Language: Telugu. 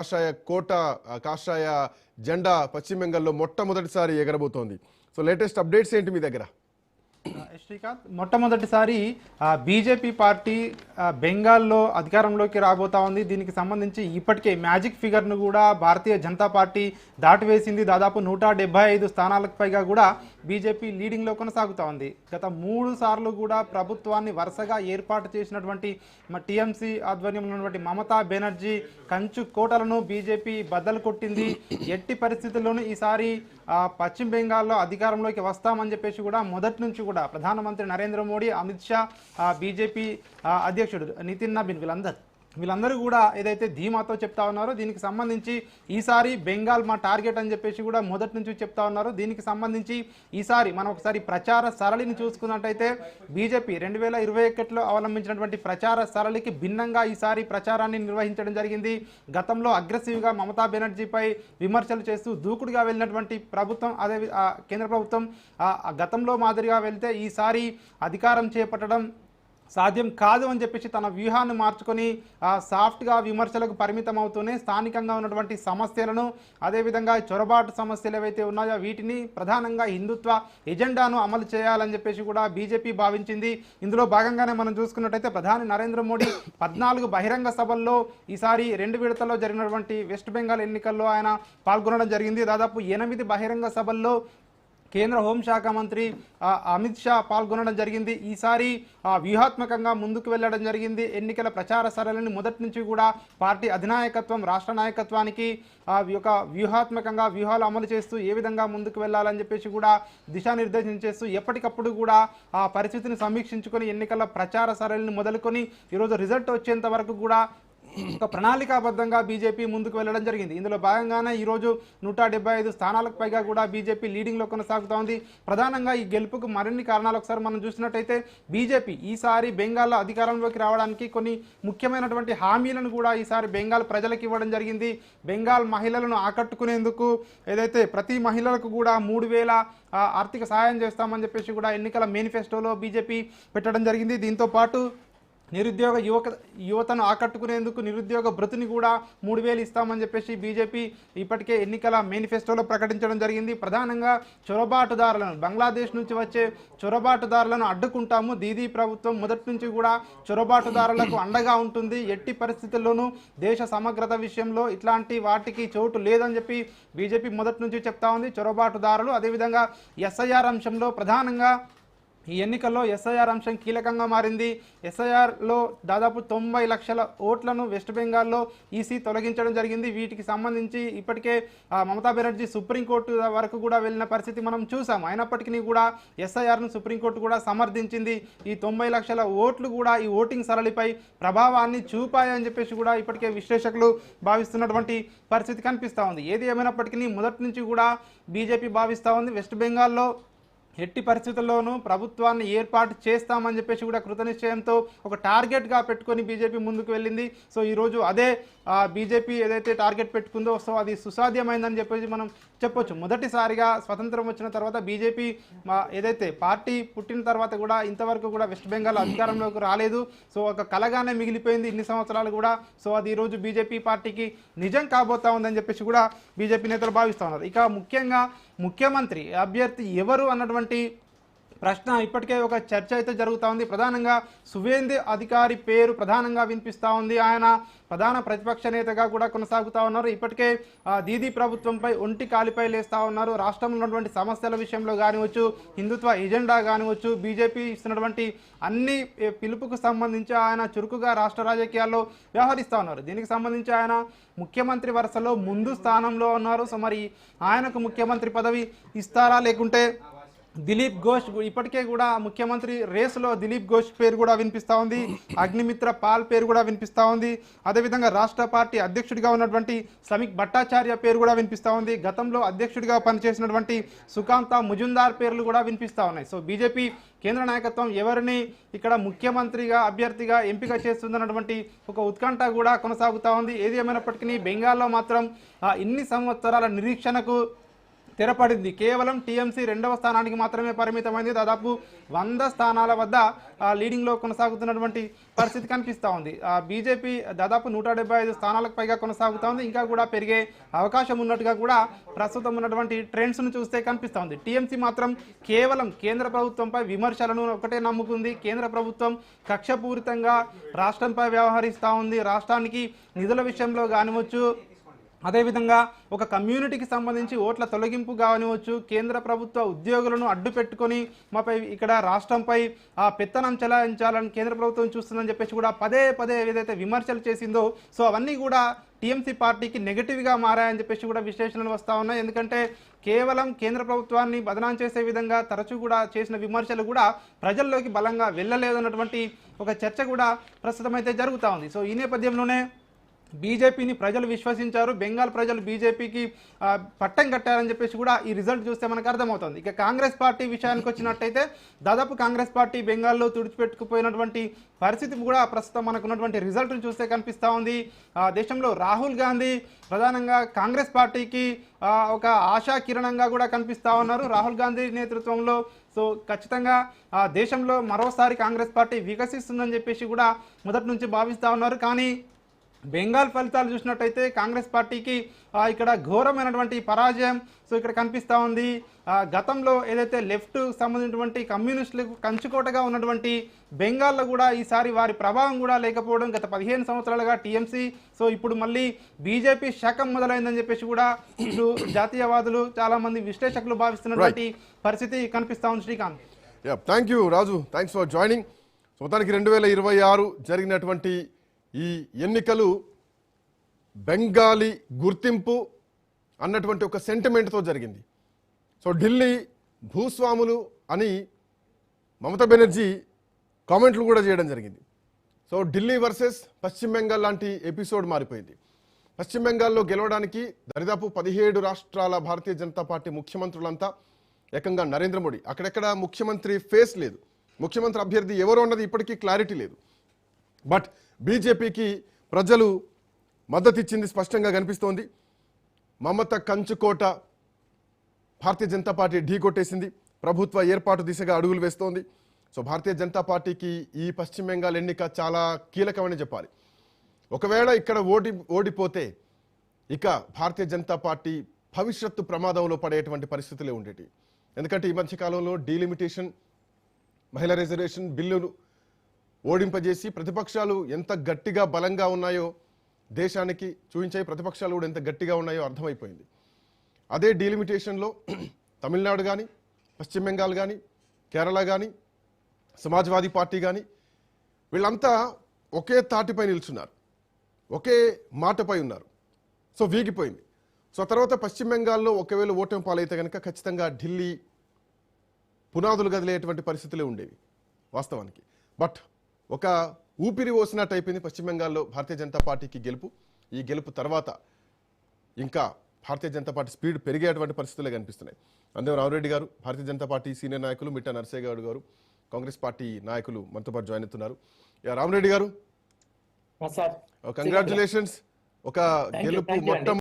కాషాయ కోట కాషాయ జెండా పశ్చిమ బెంగాల్లో మొట్టమొదటిసారి ఎగరబోతోంది. సో లేటెస్ట్ అప్డేట్స్ ఏంటి మీ దగ్గర? శ్రీకాంత్, మొట్టమొదటిసారి బీజేపీ పార్టీ బెంగాల్లో అధికారంలోకి రాబోతా ఉంది. దీనికి సంబంధించి ఇప్పటికే మ్యాజిక్ ఫిగర్ను కూడా భారతీయ జనతా పార్టీ దాటివేసింది. దాదాపు 175 స్థానాలకు పైగా కూడా బీజేపీ లీడింగ్లో కొనసాగుతూ ఉంది. గత 3 సార్లు కూడా ప్రభుత్వాన్ని వరుసగా ఏర్పాటు చేసినటువంటి టీఎంసీ ఆధ్వర్యంలో ఉన్నటువంటి మమతా బెనర్జీ కంచు కోటలను బీజేపీ బద్దలు కొట్టింది. ఎట్టి పరిస్థితుల్లోనూ ఈసారి పశ్చిమ బెంగాల్లో అధికారంలోకి వస్తామని చెప్పేసి కూడా మొదటి నుంచి కూడా ప్రధానమంత్రి నరేంద్ర మోడీ, అమిత్ షా, బీజేపీ అధ్యక్షుడు నితిన్ నబీన్ వీళ్ళందరూ కూడా ఏదైతే ధీమాతో చెప్తా ఉన్నారో దీనికి సంబంధించి ఈసారి బెంగాల్ మా టార్గెట్ అని చెప్పేసి కూడా మొదటి నుంచి చెప్తా ఉన్నారు. దీనికి సంబంధించి ఈసారి మనం ఒకసారి ప్రచార సరళిని చూసుకున్నట్టయితే బీజేపీ 2021లో అవలంబించినటువంటి ప్రచార సరళికి భిన్నంగా ఈసారి ప్రచారాన్ని నిర్వహించడం జరిగింది. గతంలో అగ్రెసివ్గా మమతా బెనర్జీపై విమర్శలు చేస్తూ దూకుడుగా వెళ్ళినటువంటి ప్రభుత్వం, అదే కేంద్ర ప్రభుత్వం గతంలో మాదిరిగా వెళ్తే ఈసారి అధికారం చేపట్టడం సాధ్యం కాదు అని చెప్పేసి తన వ్యూహాన్ని మార్చుకొని సాఫ్ట్గా విమర్శలకు పరిమితం అవుతూనే స్థానికంగా ఉన్నటువంటి సమస్యలను, అదేవిధంగా చొరబాటు సమస్యలు ఏవైతే ఉన్నాయో వీటిని ప్రధానంగా హిందుత్వ ఎజెండాను అమలు చేయాలని చెప్పేసి కూడా బీజేపీ భావించింది. ఇందులో భాగంగానే మనం చూసుకున్నట్టయితే ప్రధాని నరేంద్ర మోడీ 14 బహిరంగ సభల్లో ఈసారి 2 విడతల్లో జరిగినటువంటి వెస్ట్ బెంగాల్ ఎన్నికల్లో ఆయన పాల్గొనడం జరిగింది. దాదాపు 8 బహిరంగ సభల్లో కేంద్ర హోంశాఖ మంత్రి అమిత్ షా పాల్గొనడం జరిగింది. ఈసారి వ్యూహాత్మకంగా ముందుకు వెళ్ళడం జరిగింది. ఎన్నికల ప్రచార సరళిని మొదటి నుంచి కూడా పార్టీ అధినాయకత్వం రాష్ట్ర నాయకత్వానికి వ్యూహాత్మకంగా వ్యూహాలు అమలు చేస్తూ ఏ విధంగా ముందుకు వెళ్ళాలని చెప్పేసి కూడా దిశానిర్దేశం చేస్తూ ఎప్పటికప్పుడు కూడా ఆ పరిస్థితిని సమీక్షించుకొని ఎన్నికల ప్రచార సరళిని మొదలుకొని ఈరోజు రిజల్ట్ వచ్చేంత వరకు కూడా ఒక ప్రణాళికాబద్ధంగా బీజేపీ ముందుకు వెళ్ళడం జరిగింది. ఇందులో భాగంగానే ఈరోజు 175 స్థానాలకు పైగా కూడా బీజేపీ లీడింగ్లో కొనసాగుతూ ఉంది. ప్రధానంగా ఈ గెలుపుకు మరిన్ని కారణాలు ఒకసారి మనం చూసినట్టయితే బీజేపీ ఈసారి బెంగాల్లో అధికారంలోకి రావడానికి కొన్ని ముఖ్యమైనటువంటి హామీలను కూడా ఈసారి బెంగాల్ ప్రజలకు ఇవ్వడం జరిగింది. బెంగాల్ మహిళలను ఆకట్టుకునేందుకు ఏదైతే ప్రతి మహిళలకు కూడా 3000 ఆర్థిక సహాయం చేస్తామని చెప్పేసి కూడా ఎన్నికల మేనిఫెస్టోలో బీజేపీ పెట్టడం జరిగింది. దీంతో పాటు నిరుద్యోగ యువతను ఆకట్టుకునేందుకు నిరుద్యోగ భృతిని కూడా 3000 ఇస్తామని చెప్పేసి బీజేపీ ఇప్పటికే ఎన్నికల మేనిఫెస్టోలో ప్రకటించడం జరిగింది. ప్రధానంగా చొరబాటుదారులను, బంగ్లాదేశ్ నుంచి వచ్చే చొరబాటుదారులను అడ్డుకుంటాము. దీదీ ప్రభుత్వం మొదటి నుంచి కూడా చొరబాటుదారులకు అండగా ఉంటుంది. ఎట్టి పరిస్థితుల్లోనూ దేశ సమగ్రత విషయంలో ఇట్లాంటి వాటికి చోటు లేదని చెప్పి బీజేపీ మొదటి నుంచి చెప్తా ఉంది. చొరబాటుదారులు, అదేవిధంగా ఎస్ఐఆర్ అంశంలో ప్రధానంగా ఈ ఎన్నికల్లో ఎస్ఐఆర్ అంశం కీలకంగా మారింది. ఎస్ఐఆర్లో దాదాపు 90 లక్షల ఓట్లను వెస్ట్ బెంగాల్లో ఈసీ తొలగించడం జరిగింది. వీటికి సంబంధించి ఇప్పటికే మమతా బెనర్జీ సుప్రీంకోర్టు వరకు కూడా వెళ్ళిన పరిస్థితి మనం చూసాం. అయినప్పటికీ కూడా ఎస్ఐఆర్ను సుప్రీంకోర్టు కూడా సమర్థించింది. ఈ 90 లక్షల ఓట్లు కూడా ఈ ఓటింగ్ సరళిపై ప్రభావాన్ని చూపాయని చెప్పేసి కూడా ఇప్పటికే విశ్లేషకులు భావిస్తున్నటువంటి పరిస్థితి కనిపిస్తూ ఉంది. ఏది ఏమైనప్పటికీ మొదటి నుంచి కూడా బీజేపీ భావిస్తూ ఉంది వెస్ట్ బెంగాల్లో ఎట్టి పరిస్థితుల్లోనూ ప్రభుత్వాన్ని ఏర్పాటు చేస్తామని చెప్పేసి కూడా కృతనిశ్చయంతో ఒక టార్గెట్గా పెట్టుకొని బీజేపీ ముందుకు వెళ్ళింది. సో ఈరోజు అదే బీజేపీ ఏదైతే టార్గెట్ పెట్టుకుందో సో అది సుసాధ్యమైందని చెప్పేసి మనం చెప్పొచ్చు. మొదటిసారిగా స్వతంత్రం వచ్చిన తర్వాత బీజేపీ ఏదైతే పార్టీ పుట్టిన తర్వాత కూడా ఇంతవరకు కూడా వెస్ట్ బెంగాల్ అధికారంలోకి రాలేదు. సో ఒక కలగానే మిగిలిపోయింది ఇన్ని సంవత్సరాలు కూడా. సో అది ఈరోజు బీజేపీ పార్టీకి నిజం కాబోతా ఉందని చెప్పేసి కూడా బీజేపీ నేతలు భావిస్తూ ఉన్నారు. ఇక ముఖ్యంగా ముఖ్యమంత్రి అభ్యర్థి ఎవరు అన్నటువంటి ప్రశ్న ఇప్పటికే ఒక చర్చ అయితే జరుగుతూ ఉంది. ప్రధానంగా సువేందు అధికారి పేరు ప్రధానంగా వినిపిస్తూ ఉంది. ఆయన ప్రధాన ప్రతిపక్ష నేతగా కూడా కొనసాగుతూ ఉన్నారు. ఇప్పటికే దీదీ ప్రభుత్వంపై ఒంటి కాలిపై లేస్తూ ఉన్నారు. రాష్ట్రంలో ఉన్నటువంటి సమస్యల విషయంలో కానివచ్చు, హిందుత్వ ఎజెండా కానివచ్చు, బీజేపీ ఇస్తున్నటువంటి అన్ని పిలుపుకు సంబంధించి ఆయన చురుకుగా రాష్ట్ర రాజకీయాల్లో వ్యవహరిస్తూ ఉన్నారు. దీనికి సంబంధించి ఆయన ముఖ్యమంత్రి వరుసలో ముందు స్థానంలో ఉన్నారు. సో మరి ఆయనకు ముఖ్యమంత్రి పదవి ఇస్తారా, లేకుంటే దిలీప్ ఘోష్ ఇప్పటికే కూడా ముఖ్యమంత్రి రేసులో దిలీప్ ఘోష్ పేరు కూడా వినిపిస్తూ ఉంది. అగ్నిమిత్ర పాల్ పేరు కూడా వినిపిస్తూ ఉంది. అదేవిధంగా రాష్ట్ర పార్టీ అధ్యక్షుడిగా ఉన్నటువంటి శ్రమిక్ భట్టాచార్య పేరు కూడా వినిపిస్తూ ఉంది. గతంలో అధ్యక్షుడిగా పనిచేసినటువంటి సుకాంత ముజుందార్ పేర్లు కూడా వినిపిస్తూ ఉన్నాయి. సో బీజేపీ కేంద్ర నాయకత్వం ఎవరిని ఇక్కడ ముఖ్యమంత్రిగా అభ్యర్థిగా ఎంపిక చేస్తుందన్నటువంటి ఒక ఉత్కంఠ కూడా కొనసాగుతూ ఉంది. ఏది ఏమైనప్పటికీ బెంగాల్లో మాత్రం ఇన్ని సంవత్సరాల నిరీక్షణకు స్థిరపడింది. కేవలం టీఎంసీ 2వ స్థానానికి మాత్రమే పరిమితమైంది. దాదాపు 100 స్థానాల వద్ద లీడింగ్లో కొనసాగుతున్నటువంటి పరిస్థితి కనిపిస్తూ ఉంది. బీజేపీ దాదాపు 175 స్థానాలకు పైగా కొనసాగుతూ ఉంది. ఇంకా కూడా పెరిగే అవకాశం ఉన్నట్టుగా కూడా ప్రస్తుతం ఉన్నటువంటి ట్రెండ్స్ను చూస్తే కనిపిస్తూ ఉంది. టీఎంసీ మాత్రం కేవలం కేంద్ర ప్రభుత్వంపై విమర్శలను ఒకటే నమ్ముకుంది. కేంద్ర ప్రభుత్వం కక్షపూరితంగా రాష్ట్రంపై వ్యవహరిస్తూ ఉంది. రాష్ట్రానికి నిధుల విషయంలో కానివచ్చు, అదేవిధంగా ఒక కమ్యూనిటీకి సంబంధించి ఓట్ల తొలగింపు కానివచ్చు, కేంద్ర ప్రభుత్వ ఉద్యోగులను అడ్డు పెట్టుకొని మాపై ఇక్కడ రాష్ట్రంపై పెత్తనం చెలాయించాలని కేంద్ర ప్రభుత్వం చూస్తుందని చెప్పేసి కూడా పదే పదే ఏదైతే విమర్శలు చేసిందో, సో అవన్నీ కూడా టీఎంసీ పార్టీకి నెగిటివ్గా మారాయని చెప్పేసి కూడా విశ్లేషణలు వస్తూ ఉన్నాయి. ఎందుకంటే కేవలం కేంద్ర ప్రభుత్వాన్ని బదనాం చేసే విధంగా తరచూ కూడా చేసిన విమర్శలు కూడా ప్రజల్లోకి బలంగా వెళ్ళలేదన్నటువంటి ఒక చర్చ కూడా ప్రస్తుతం అయితే జరుగుతూ ఉంది. సో ఈ నేపథ్యంలోనే బీజేపీని ప్రజలు విశ్వసించారు. బెంగాల్ ప్రజలు బీజేపీకి పట్టం కట్టారని చెప్పేసి కూడా ఈ రిజల్ట్ చూస్తే మనకు అర్థమవుతుంది. ఇక కాంగ్రెస్ పార్టీ విషయానికి వచ్చినట్టయితే దాదాపు కాంగ్రెస్ పార్టీ బెంగాల్లో తుడిచిపెట్టుకుపోయినటువంటి పరిస్థితి కూడా ప్రస్తుతం మనకున్నటువంటి రిజల్ట్ను చూస్తే కనిపిస్తూ ఉంది. దేశంలో రాహుల్ గాంధీ ప్రధానంగా కాంగ్రెస్ పార్టీకి ఒక ఆశా కిరణంగా కూడా కనిపిస్తూ ఉన్నారు. రాహుల్ గాంధీ నేతృత్వంలో సో ఖచ్చితంగా దేశంలో మరోసారి కాంగ్రెస్ పార్టీ వికసిస్తుందని చెప్పేసి కూడా మొదటి నుంచి భావిస్తూ ఉన్నారు. కానీ బెంగాల్ ఫలితాలు చూసినట్టయితే కాంగ్రెస్ పార్టీకి ఇక్కడ ఘోరమైనటువంటి పరాజయం సో ఇక్కడ కనిపిస్తూ ఉంది. గతంలో ఏదైతే లెఫ్ట్ సంబంధించినటువంటి కమ్యూనిస్టులకు కంచుకోటగా ఉన్నటువంటి బెంగాల్లో కూడా ఈసారి వారి ప్రభావం కూడా లేకపోవడం, గత 15 సంవత్సరాలుగా టీఎంసీ సో ఇప్పుడు మళ్ళీ బీజేపీ శకం మొదలైందని చెప్పేసి కూడా ఇటు జాతీయవాదులు చాలామంది విశ్లేషకులు భావిస్తున్నటువంటి పరిస్థితి కనిపిస్తూ ఉంది. Srikanth, thank you Raju, thanks for joining. మొత్తానికి 2026 జరిగినటువంటి ఈ ఎన్నికలు బెంగాలీ గుర్తింపు అన్నటువంటి ఒక సెంటిమెంట్తో జరిగింది. సో ఢిల్లీ భూస్వాములు అని మమతా బెనర్జీ కామెంట్లు కూడా చేయడం జరిగింది. సో ఢిల్లీ వర్సెస్ పశ్చిమ బెంగాల్ లాంటి ఎపిసోడ్ మారిపోయింది. పశ్చిమ బెంగాల్లో గెలవడానికి దరిదాపు 17 రాష్ట్రాల భారతీయ జనతా పార్టీ ముఖ్యమంత్రులంతా ఏకంగా నరేంద్ర మోడీ, అక్కడెక్కడ ముఖ్యమంత్రి ఫేస్ లేదు, ముఖ్యమంత్రి అభ్యర్థి ఎవరు అన్నది ఇప్పటికీ క్లారిటీ లేదు. బట్ బీజేపీకి ప్రజలు మద్దతు ఇచ్చింది స్పష్టంగా కనిపిస్తోంది. మమత కంచుకోట భారతీయ జనతా పార్టీ ఢీ కొట్టేసింది, ప్రభుత్వ ఏర్పాటు దిశగా అడుగులు వేస్తోంది. సో భారతీయ జనతా పార్టీకి ఈ పశ్చిమ బెంగాల్ ఎన్నిక చాలా కీలకమని చెప్పాలి. ఒకవేళ ఇక్కడ ఓడిపోతే ఇక భారతీయ జనతా పార్టీ భవిష్యత్తు ప్రమాదంలో పడేటువంటి పరిస్థితులే ఉండేవి. ఎందుకంటే ఈ మధ్యకాలంలో డీలిమిటేషన్, మహిళా రిజర్వేషన్ బిల్లును ఓడింపజేసి ప్రతిపక్షాలు ఎంత గట్టిగా బలంగా ఉన్నాయో దేశానికి చూపించాయి, ప్రతిపక్షాలు కూడా ఎంత గట్టిగా ఉన్నాయో అర్థమైపోయింది. అదే డీలిమిటేషన్లో తమిళనాడు కానీ, పశ్చిమ బెంగాల్ కానీ, కేరళ కానీ, సమాజ్వాదీ పార్టీ కానీ వీళ్ళంతా ఒకే తాటిపై నిల్చున్నారు, ఒకే మాటపై ఉన్నారు. సో వీగిపోయింది. సో తర్వాత పశ్చిమ బెంగాల్లో ఒకవేళ ఓటమి పాలైతే కనుక ఖచ్చితంగా ఢిల్లీ పునాదులు కదిలేటువంటి పరిస్థితులే ఉండేవి వాస్తవానికి. బట్ ఒక ఊపిరి ఓసినట్టు అయిపోయింది పశ్చిమ బెంగాల్లో భారతీయ జనతా పార్టీకి గెలుపు. ఈ గెలుపు తర్వాత ఇంకా భారతీయ జనతా పార్టీ స్పీడ్ పెరిగేటువంటి పరిస్థితులే కనిపిస్తున్నాయి. అందులో రామరెడ్డి గారు, భారతీయ జనతా పార్టీ సీనియర్ నాయకులు, మిట్టా నరసయ్య గౌడ్ గారు, కాంగ్రెస్ పార్టీ నాయకులు మనతో పాటు జాయిన్ అవుతున్నారు. రామరెడ్డి గారు, కంగ్రాచులేషన్స్. ఒక గెలుపు మొత్తం